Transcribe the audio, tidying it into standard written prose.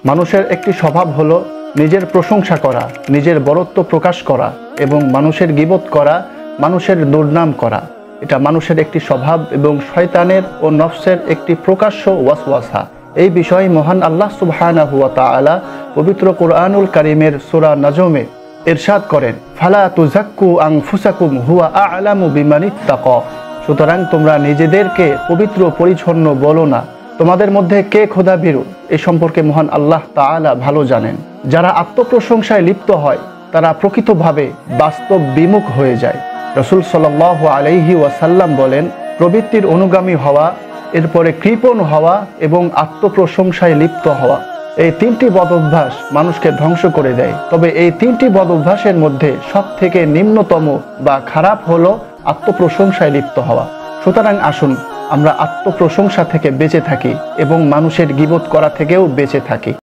মানুষের একটি স্বভাব হলো নিজের প্রশংসা করা, নিজের বড়ত্ব প্রকাশ করা এবং মানুষের গীবত করা, মানুষের দুর্নাম করা। এটা মানুষের একটি স্বভাব এবং শয়তানের ও নফসের একটি প্রকাশ্য ওয়াসওয়াসা। এই বিষয়ে মহান আল্লাহ সুবহানাহু ওয়া তাআলা পবিত্র কোরআনুল কারীমের সূরা নাজমে ইরশাদ করেন, ফালা তুযাক্কু আনফুসাকুম হুয়া আ'লামু বিমানিত্তাকা। সুতরাং তোমরা নিজেদেরকে পবিত্র পরিচ্ছন্ন বলো না, তোমাদের মধ্যে কে খোদাভীরু এ সম্পর্কে মহান আল্লাহ তাআলা ভালো জানেন। যারা আত্মপ্রশংসায় লিপ্ত হয় তারা প্রকৃতভাবে বাস্তব বিমুখ হয়ে যায়। রাসূল সাল্লাল্লাহু আলাইহি ওয়াসাল্লাম বলেন, প্রবৃত্তির অনুগামী হওয়া, এরপরে কৃপণ হওয়া এবং আত্মপ্রশংসায় লিপ্ত হওয়া, এই তিনটি বদ অভ্যাস মানুষকে ধ্বংস করে দেয়। তবে এই তিনটি বদ অভ্যাসের মধ্যে সব থেকে নিম্নতম বা খারাপ হলো আত্মপ্রশংসায় লিপ্ত হওয়া। সুতরাং আসুন আমরা আত্মপ্রশংসা থেকে বেঁচে থাকি এবং মানুষের গীবত করা থেকেও বেঁচে থাকি।